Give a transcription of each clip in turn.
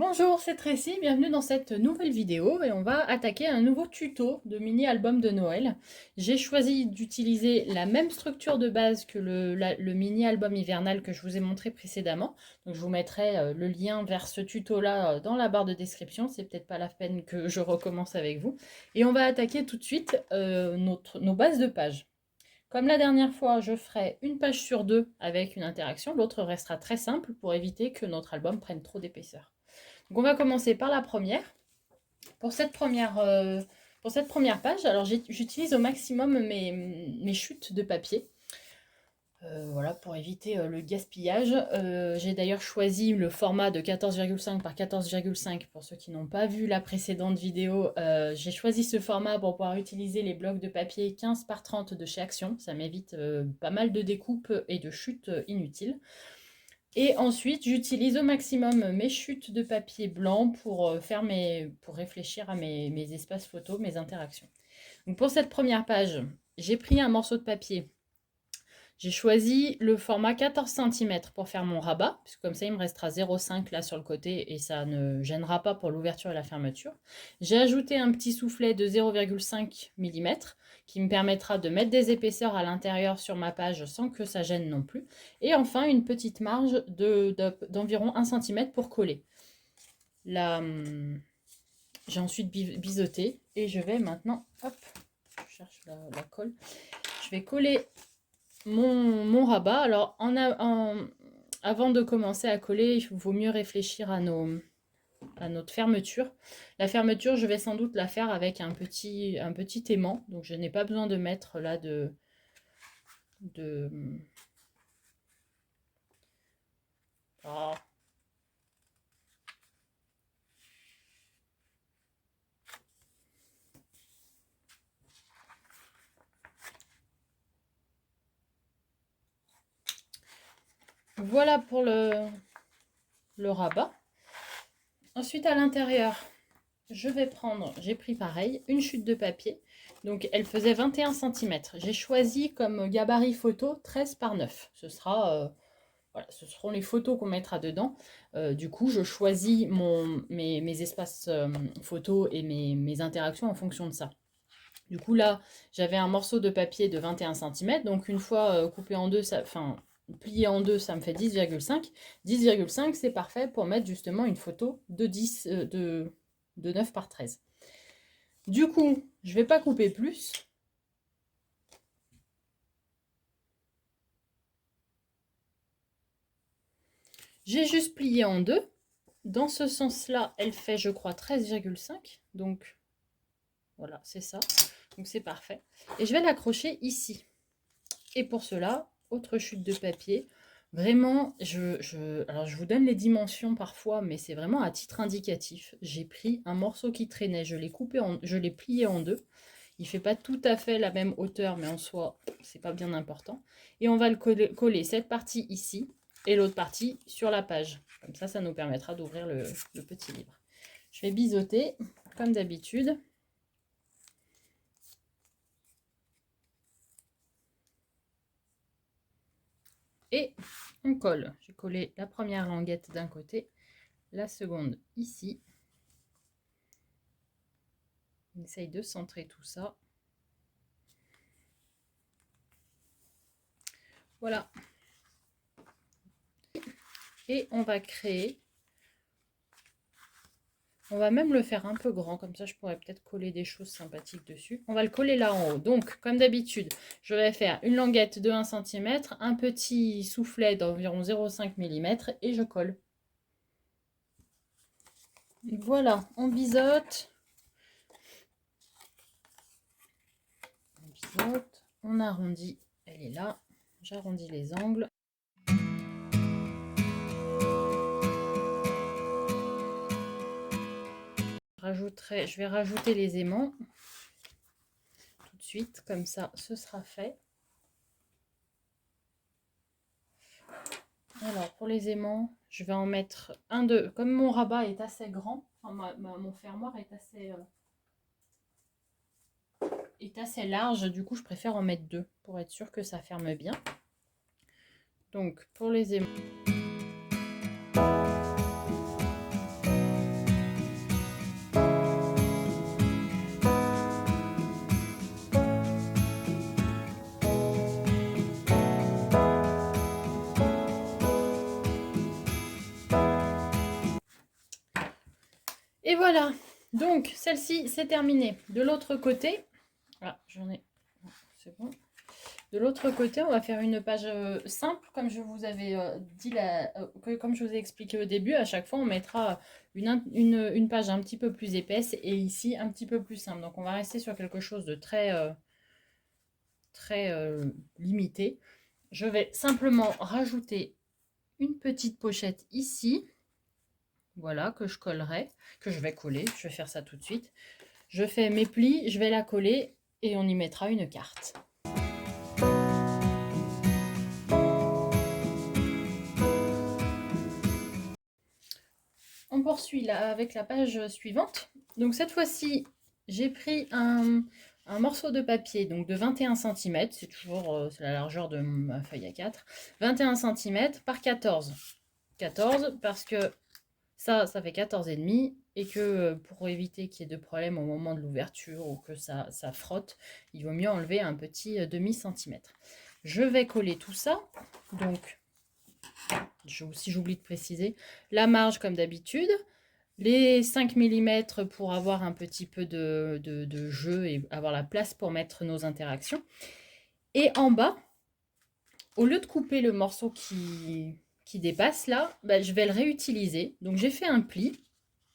Bonjour, c'est Tracy, bienvenue dans cette nouvelle vidéo et on va attaquer un nouveau tuto de mini-album de Noël. J'ai choisi d'utiliser la même structure de base que le mini-album hivernal que je vous ai montré précédemment. Donc je vous mettrai le lien vers ce tuto-là dans la barre de description, c'est peut-être pas la peine que je recommence avec vous. Et on va attaquer tout de suite nos bases de pages. Comme la dernière fois, je ferai une page sur deux avec une interaction, l'autre restera très simple pour éviter que notre album prenne trop d'épaisseur. Donc on va commencer par la première. Pour cette première, page, alors j'utilise au maximum mes chutes de papier. Voilà, pour éviter le gaspillage. J'ai d'ailleurs choisi le format de 14,5 par 14,5 pour ceux qui n'ont pas vu la précédente vidéo. J'ai choisi ce format pour pouvoir utiliser les blocs de papier 15 par 30 de chez Action. Ça m'évite pas mal de découpes et de chutes inutiles. Et ensuite, j'utilise au maximum mes chutes de papier blanc pour réfléchir à mes espaces photos, mes interactions. Donc pour cette première page, j'ai pris un morceau de papier. J'ai choisi le format 14 cm pour faire mon rabat, puisque comme ça il me restera 0,5 là sur le côté et ça ne gênera pas pour l'ouverture et la fermeture. J'ai ajouté un petit soufflet de 0,5 mm qui me permettra de mettre des épaisseurs à l'intérieur sur ma page sans que ça gêne non plus. Et enfin une petite marge d'environ 1 cm pour coller. Là, j'ai ensuite biseauté et je vais maintenant, hop, je cherche la colle, je vais coller mon rabat. Alors, avant de commencer à coller, il vaut mieux réfléchir à notre fermeture. La fermeture, je vais sans doute la faire avec un petit aimant. Donc, je n'ai pas besoin de mettre là Oh. Voilà pour le rabat. Ensuite, à l'intérieur, j'ai pris pareil, une chute de papier. Donc, elle faisait 21 cm. J'ai choisi comme gabarit photo 13 par 9. Ce seront les photos qu'on mettra dedans. Du coup, je choisis mes espaces photos et mes interactions en fonction de ça. Du coup, là, j'avais un morceau de papier de 21 cm. Donc, une fois coupé en deux, plié en deux, ça me fait 10,5. 10,5, c'est parfait pour mettre justement une photo de 9 par 13. Du coup, je ne vais pas couper plus. J'ai juste plié en deux. Dans ce sens-là, elle fait, je crois, 13,5. Donc, voilà, c'est ça. Donc, c'est parfait. Et je vais l'accrocher ici. Et pour cela, autre chute de papier. Vraiment, alors je vous donne les dimensions parfois, mais c'est vraiment à titre indicatif. J'ai pris un morceau qui traînait, je l'ai plié en deux. Il ne fait pas tout à fait la même hauteur, mais en soi, c'est pas bien important. Et on va le coller cette partie ici et l'autre partie sur la page. Comme ça nous permettra d'ouvrir le petit livre. Je vais biseauter, comme d'habitude. Et on colle. J'ai collé la première languette d'un côté, la seconde ici. On essaye de centrer tout ça. Voilà. Et on va créer. On va même le faire un peu grand, comme ça je pourrais peut-être coller des choses sympathiques dessus. On va le coller là en haut. Donc, comme d'habitude, je vais faire une languette de 1 cm, un petit soufflet d'environ 0,5 mm et je colle. Voilà, on biseaute. On arrondit, elle est là. J'arrondis les angles. Je vais rajouter les aimants tout de suite, comme ça ce sera fait. Alors pour les aimants, je vais en mettre un, deux. Comme mon rabat est assez grand, enfin, mon fermoir est assez large, du coup je préfère en mettre deux pour être sûr que ça ferme bien. Donc pour les aimants, Et voilà, donc celle-ci c'est terminé. De l'autre côté, ah, j'en ai, c'est bon. De l'autre côté, on va faire une page simple, comme je vous avais dit, comme je vous ai expliqué au début. À chaque fois, on mettra une page un petit peu plus épaisse et ici un petit peu plus simple. Donc, on va rester sur quelque chose de très limité. Je vais simplement rajouter une petite pochette ici. Voilà, que je collerai, que je vais coller. Je vais faire ça tout de suite. Je fais mes plis, je vais la coller et on y mettra une carte. On poursuit là avec la page suivante. Donc cette fois-ci, j'ai pris un morceau de papier donc de 21 cm, c'est toujours la largeur de ma feuille A4, 21 cm par 14. 14 parce que ça fait 14,5 et que pour éviter qu'il y ait de problème au moment de l'ouverture ou que ça frotte, il vaut mieux enlever un petit demi-centimètre. Je vais coller tout ça, donc si j'oublie de préciser, la marge comme d'habitude, les 5 mm pour avoir un petit peu de jeu et avoir la place pour mettre nos interactions. Et en bas, au lieu de couper le morceau qui dépasse là, je vais le réutiliser. Donc j'ai fait un pli.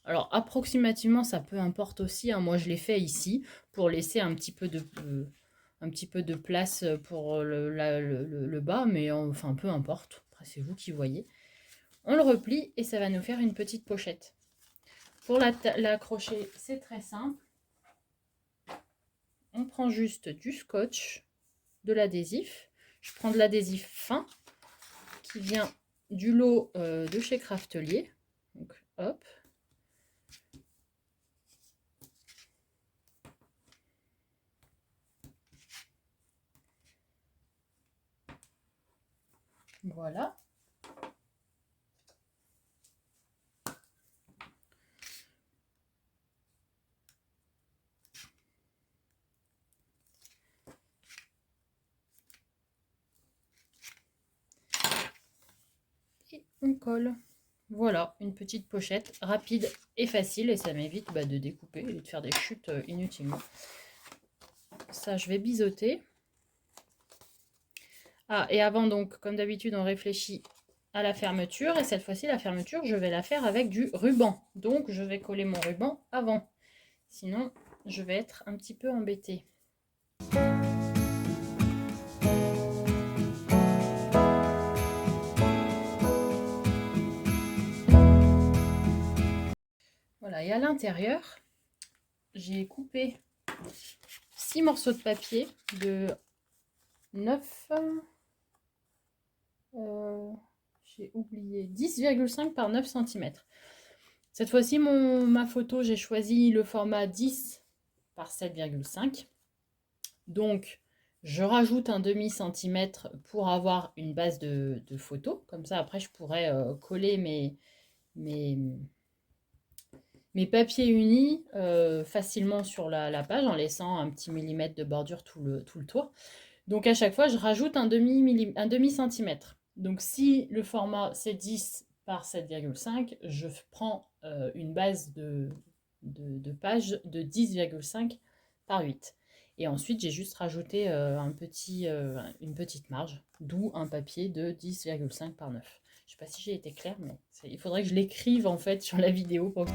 Alors approximativement, ça peu importe aussi, hein. Moi je l'ai fait ici pour laisser un petit peu de place pour le bas, mais enfin peu importe. Après c'est vous qui voyez. On le replie et ça va nous faire une petite pochette. Pour l'accrocher, c'est très simple. On prend juste du scotch, de l'adhésif. Je prends de l'adhésif fin qui vient du lot de chez Craftelier. Donc, hop. Voilà. Et on colle. Voilà, une petite pochette rapide et facile et ça m'évite de découper et de faire des chutes inutilement. Ça, je vais biseauter. Ah, et avant donc, comme d'habitude, on réfléchit à la fermeture. Et cette fois-ci, la fermeture, je vais la faire avec du ruban. Donc, je vais coller mon ruban avant. Sinon, je vais être un petit peu embêtée. Voilà, et à l'intérieur, j'ai coupé 6 morceaux de papier de 9... j'ai oublié, 10,5 par 9 cm. Cette fois-ci, ma photo, j'ai choisi le format 10 par 7,5. Donc, je rajoute un demi-centimètre pour avoir une base de photo. Comme ça, après, je pourrais coller mes papiers unis facilement sur la page en laissant un petit millimètre de bordure tout le tour. Donc, à chaque fois, je rajoute un demi-centimètre. Donc, si le format c'est 10 par 7,5, je prends une base de page de 10,5 par 8. Et ensuite, j'ai juste rajouté une petite marge, d'où un papier de 10,5 par 9. Je ne sais pas si j'ai été claire, mais il faudrait que je l'écrive en fait sur la vidéo pour que...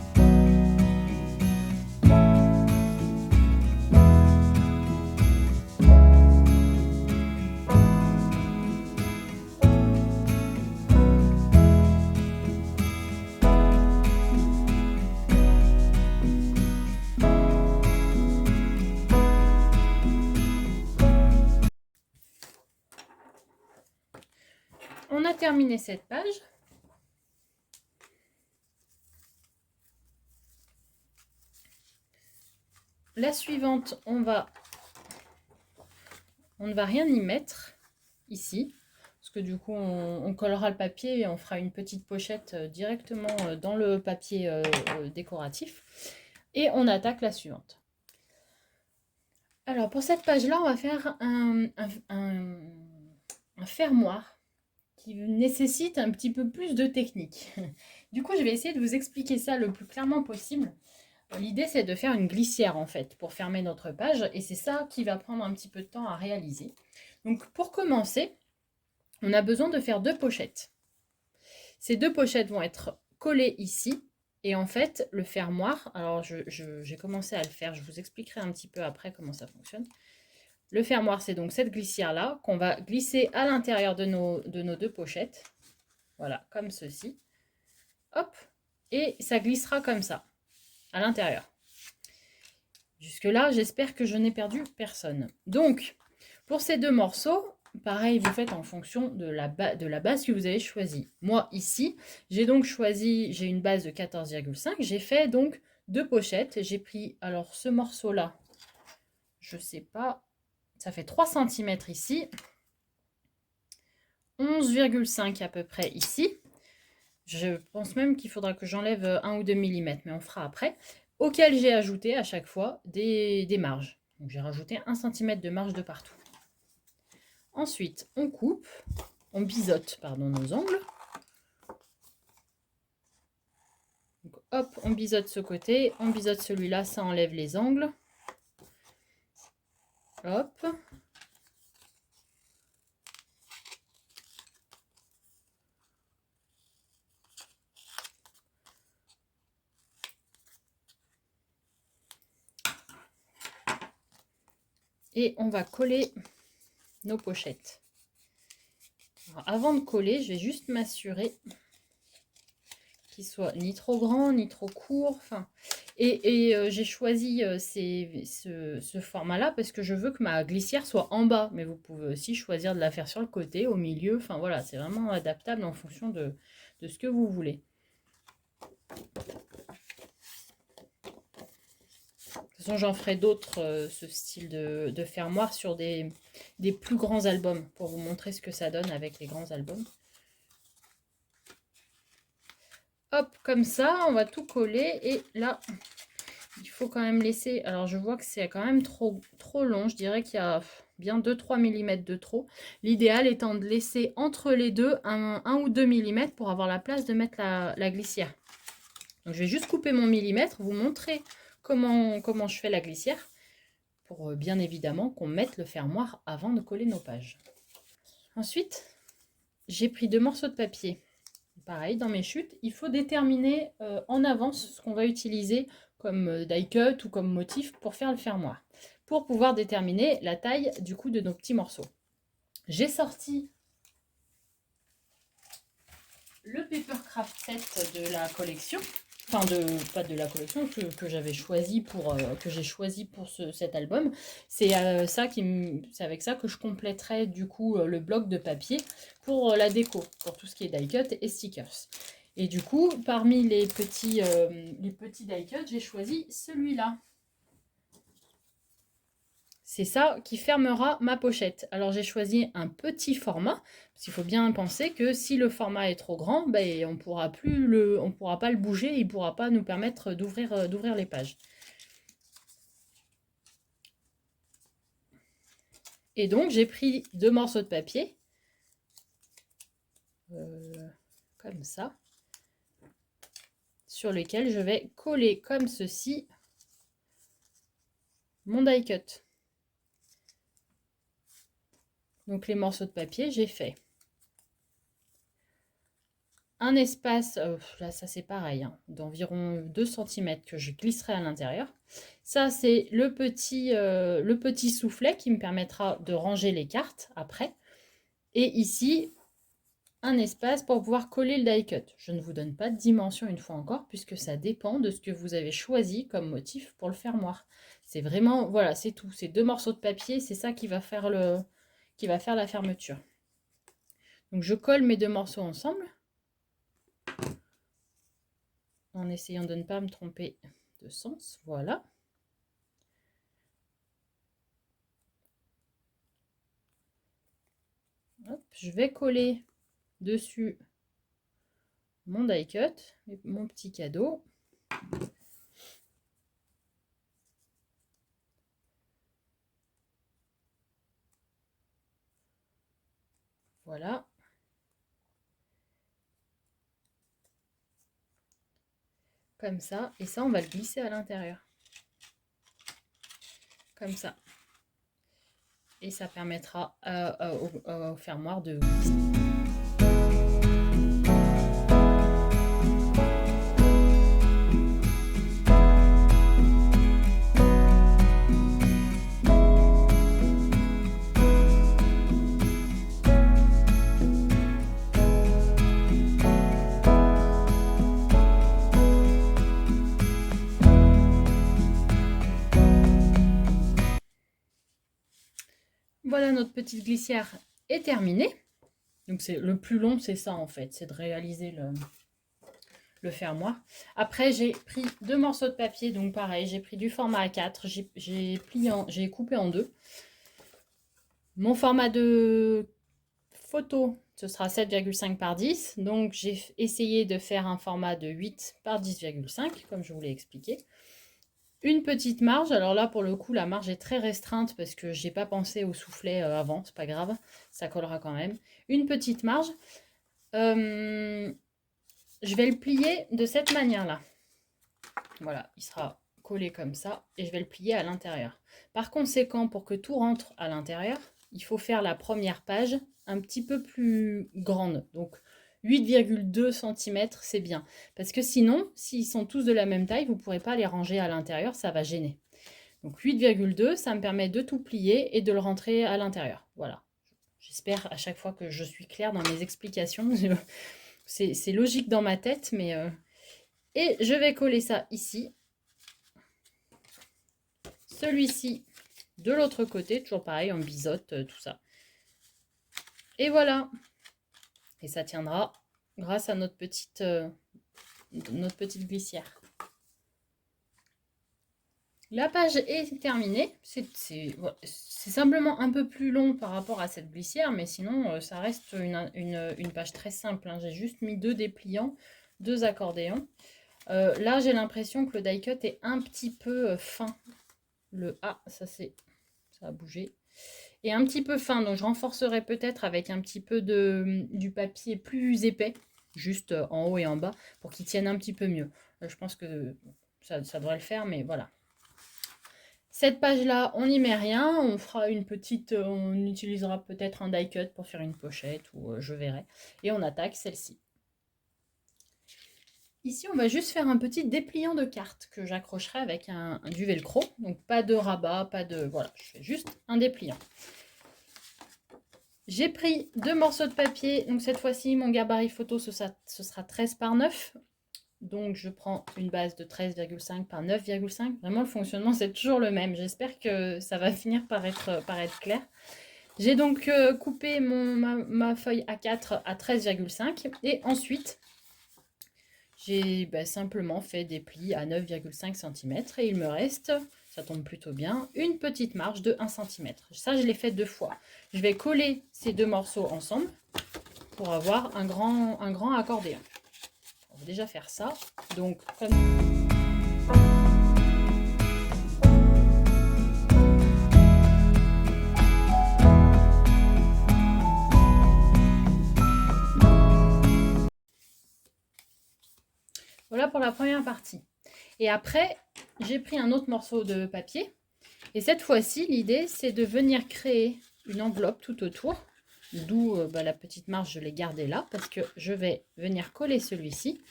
On a terminé cette page. La suivante, on ne va rien y mettre ici, parce que du coup, on collera le papier et on fera une petite pochette directement dans le papier décoratif. Et on attaque la suivante. Alors, pour cette page-là, on va faire un fermoir qui nécessite un petit peu plus de technique. Du coup, je vais essayer de vous expliquer ça le plus clairement possible. L'idée, c'est de faire une glissière, en fait, pour fermer notre page. Et c'est ça qui va prendre un petit peu de temps à réaliser. Donc, pour commencer, on a besoin de faire 2 pochettes. Ces 2 pochettes vont être collées ici. Et en fait, le fermoir, alors j'ai commencé à le faire, je vous expliquerai un petit peu après comment ça fonctionne. Le fermoir, c'est donc cette glissière-là qu'on va glisser à l'intérieur de nos 2 pochettes. Voilà, comme ceci. Hop, et ça glissera comme ça, à l'intérieur. Jusque-là, j'espère que je n'ai perdu personne. Donc, pour ces 2 morceaux, pareil, vous faites en fonction de la base que vous avez choisie. Moi, ici, j'ai donc choisi, j'ai une base de 14,5. J'ai fait donc 2 pochettes. J'ai pris, alors ce morceau-là, je sais pas, ça fait 3 cm ici. 11,5 à peu près ici. Je pense même qu'il faudra que j'enlève 1 ou 2 mm, mais on fera après. Auquel j'ai ajouté à chaque fois des marges. Donc j'ai rajouté 1 cm de marge de partout. Ensuite, on coupe, on biseaute pardon, nos angles. Donc, hop, on biseaute ce côté, on biseaute celui-là, ça enlève les angles. Hop. Et on va coller nos pochettes. Alors, avant de coller, je vais juste m'assurer qu'il soit ni trop grand, ni trop court. Enfin, j'ai choisi ce format-là parce que je veux que ma glissière soit en bas. Mais vous pouvez aussi choisir de la faire sur le côté, au milieu. Enfin voilà, c'est vraiment adaptable en fonction de ce que vous voulez. De toute façon, j'en ferai d'autres, ce style de fermoir sur des plus grands albums pour vous montrer ce que ça donne avec les grands albums. Hop, comme ça, on va tout coller. Et là, il faut quand même laisser... Alors, je vois que c'est quand même trop long. Je dirais qu'il y a bien 2-3 mm de trop. L'idéal étant de laisser entre les deux 1 ou 2 mm pour avoir la place de mettre la glissière. Donc, je vais juste couper mon millimètre, vous montrer comment je fais la glissière. Pour bien évidemment qu'on mette le fermoir avant de coller nos pages. Ensuite, j'ai pris 2 morceaux de papier. Pareil, dans mes chutes, il faut déterminer en avance ce qu'on va utiliser comme die cut ou comme motif pour faire le fermoir. Pour pouvoir déterminer la taille du coup de nos petits morceaux. J'ai sorti le Papercraft set de la collection. Enfin, pas de la collection que j'avais choisi pour cet album. C'est avec ça que je compléterai du coup le bloc de papier pour la déco, pour tout ce qui est die cut et stickers. Et du coup, parmi les petits die cut, j'ai choisi celui-là. C'est ça qui fermera ma pochette. Alors j'ai choisi un petit format, parce qu'il faut bien penser que si le format est trop grand, ben, on pourra pas le bouger, il ne pourra pas nous permettre d'ouvrir les pages. Et donc j'ai pris 2 morceaux de papier, comme ça, sur lesquels je vais coller comme ceci mon die cut. Donc les morceaux de papier, j'ai fait un espace, là ça c'est pareil, hein, d'environ 2 cm que je glisserai à l'intérieur. Ça c'est le petit soufflet qui me permettra de ranger les cartes après. Et ici, un espace pour pouvoir coller le die cut. Je ne vous donne pas de dimension une fois encore, puisque ça dépend de ce que vous avez choisi comme motif pour le fermoir. C'est vraiment, voilà, c'est tout. Ces 2 morceaux de papier, c'est ça qui va faire la fermeture. Donc je colle mes 2 morceaux ensemble, en essayant de ne pas me tromper de sens. Voilà. Hop, je vais coller dessus mon die cut, mon petit cadeau. Voilà. comme ça. Et ça, on va le glisser à l'intérieur. Comme ça. Et ça permettra au fermoir de glisser. Voilà, notre petite glissière est terminée. Donc c'est le plus long, c'est ça en fait, c'est de réaliser le fermoir. Après, j'ai pris 2 morceaux de papier, donc pareil, j'ai pris du format A4, j'ai coupé en 2. Mon format de photo, ce sera 7,5 par 10, donc j'ai essayé de faire un format de 8 par 10,5, comme je vous l'ai expliqué. Une petite marge, alors là pour le coup la marge est très restreinte parce que j'ai pas pensé au soufflet avant, c'est pas grave, ça collera quand même. Une petite marge, je vais le plier de cette manière là. Voilà, il sera collé comme ça et je vais le plier à l'intérieur. Par conséquent, pour que tout rentre à l'intérieur, il faut faire la première page un petit peu plus grande, donc 8,2 cm, c'est bien. Parce que sinon, s'ils sont tous de la même taille, vous ne pourrez pas les ranger à l'intérieur, ça va gêner. Donc 8,2, ça me permet de tout plier et de le rentrer à l'intérieur. Voilà. J'espère à chaque fois que je suis claire dans mes explications. C'est logique dans ma tête, mais... Et je vais coller ça ici. Celui-ci de l'autre côté, toujours pareil, en biseaute, tout ça. Et voilà. Et ça tiendra grâce à notre petite glissière. La page est terminée. C'est simplement un peu plus long par rapport à cette glissière, mais sinon, ça reste une page très simple. Hein. J'ai juste mis 2 dépliants, 2 accordéons. Là, j'ai l'impression que le die cut est un petit peu fin. Le A, ça a bougé. Et un petit peu fin, donc je renforcerai peut-être avec un petit peu du papier plus épais, juste en haut et en bas, pour qu'il tienne un petit peu mieux. Je pense que ça devrait le faire, mais voilà. Cette page-là, on n'y met rien, on fera une petite, on utilisera peut-être un die cut pour faire une pochette, ou je verrai. Et on attaque celle-ci. Ici, on va juste faire un petit dépliant de carte que j'accrocherai avec du velcro. Donc, pas de rabat, pas de... Voilà, je fais juste un dépliant. J'ai pris 2 morceaux de papier. Donc, cette fois-ci, mon gabarit photo, ce sera 13 par 9. Donc, je prends une base de 13,5 par 9,5. Vraiment, le fonctionnement, c'est toujours le même. J'espère que ça va finir par être clair. J'ai donc coupé ma feuille A4 à 13,5. Et ensuite... j'ai simplement fait des plis à 9,5 cm et il me reste, ça tombe plutôt bien, une petite marge de 1 cm. Ça, je l'ai fait 2 fois. Je vais coller ces 2 morceaux ensemble pour avoir un grand accordéon. On va déjà faire ça. Donc, comme... Voilà pour la première partie. Et après, j'ai pris un autre morceau de papier. Et cette fois-ci, l'idée, c'est de venir créer une enveloppe tout autour. D'où la petite marge, je l'ai gardée là. Parce que je vais venir coller celui-ci.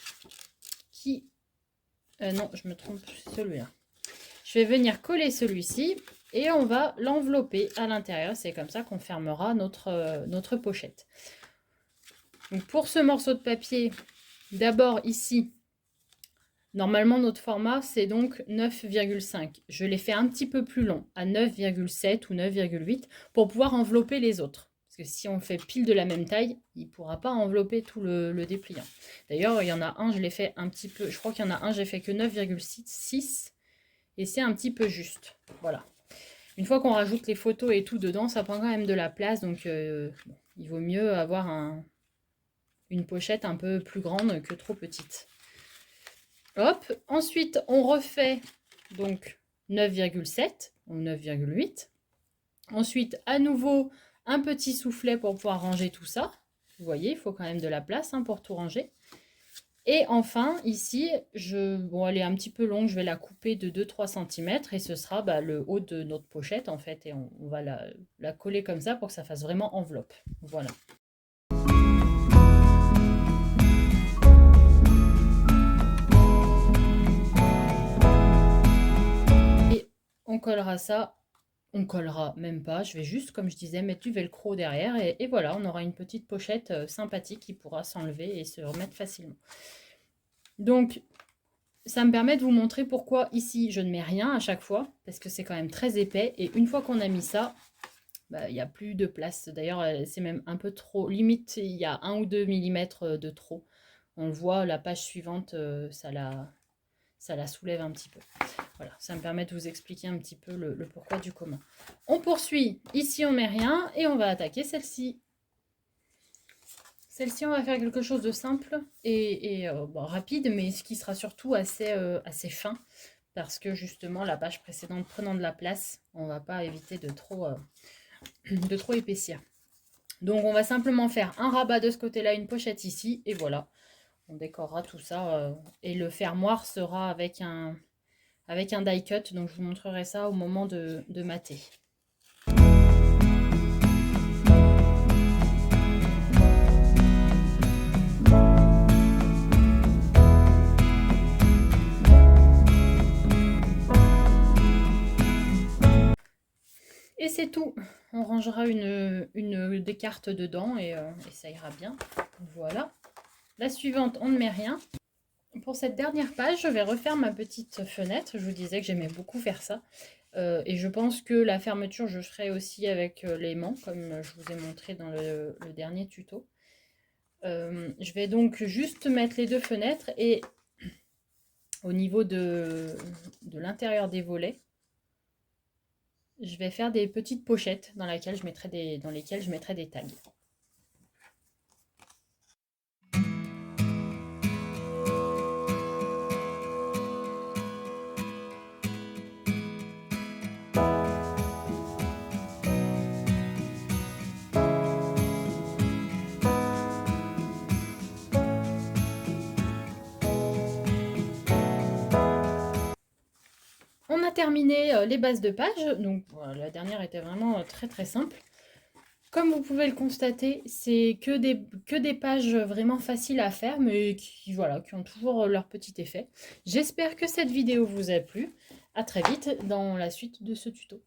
Non, je me trompe, c'est celui-là. Je vais venir coller celui-ci. Et on va l'envelopper à l'intérieur. C'est comme ça qu'on fermera notre pochette. Donc pour ce morceau de papier, d'abord ici... Normalement, notre format, c'est donc 9,5. Je l'ai fait un petit peu plus long, à 9,7 ou 9,8, pour pouvoir envelopper les autres. Parce que si on fait pile de la même taille, il ne pourra pas envelopper tout le dépliant. D'ailleurs, il y en a un, je l'ai fait un petit peu... Je crois qu'il y en a un, j'ai fait que 9,6. Et c'est un petit peu juste. Voilà. Une fois qu'on rajoute les photos et tout dedans, ça prend quand même de la place. Donc, il vaut mieux avoir une pochette un peu plus grande que trop petite. Hop, ensuite on refait donc 9,7 ou 9,8. Ensuite à nouveau un petit soufflet pour pouvoir ranger tout ça. Vous voyez, il faut quand même de la place pour tout ranger. Et enfin, ici, bon, elle est un petit peu longue, je vais la couper de 2-3 cm et ce sera le haut de notre pochette en fait. Et on va la coller comme ça pour que ça fasse vraiment enveloppe. Voilà. Et on collera ça. On collera même pas, je vais juste, comme je disais, mettre du velcro derrière et voilà, on aura une petite pochette sympathique qui pourra s'enlever et se remettre facilement. Donc, ça me permet de vous montrer pourquoi ici je ne mets rien à chaque fois, parce que c'est quand même très épais et une fois qu'on a mis ça, il n'y a plus de place. D'ailleurs, c'est même un peu trop, limite il y a 1 ou 2 mm de trop. On le voit, la page suivante, ça la soulève un petit peu. Voilà, ça me permet de vous expliquer un petit peu le pourquoi du comment. On poursuit, ici on met rien et on va attaquer celle-ci. Celle-ci, on va faire quelque chose de simple et rapide, mais ce qui sera surtout assez fin, parce que justement, la page précédente prenant de la place, on ne va pas éviter de trop épaissir. Donc, on va simplement faire un rabat de ce côté-là, une pochette ici, et voilà. On décorera tout ça, et le fermoir sera avec un die cut, donc je vous montrerai ça au moment de mater. Et c'est tout. On rangera des cartes dedans et ça ira bien. Voilà. La suivante, on ne met rien. Pour cette dernière page, je vais refaire ma petite fenêtre. Je vous disais que j'aimais beaucoup faire ça. Et je pense que la fermeture, je ferai aussi avec l'aimant, comme je vous ai montré dans le dernier tuto. Je vais donc juste mettre les deux fenêtres et au niveau de l'intérieur des volets, je vais faire des petites pochettes dans lesquelles je mettrai des tags. On a terminé les bases de page, donc voilà, la dernière était vraiment très très simple. Comme vous pouvez le constater, c'est que des pages vraiment faciles à faire, mais qui ont toujours leur petit effet. J'espère que cette vidéo vous a plu. À très vite dans la suite de ce tuto.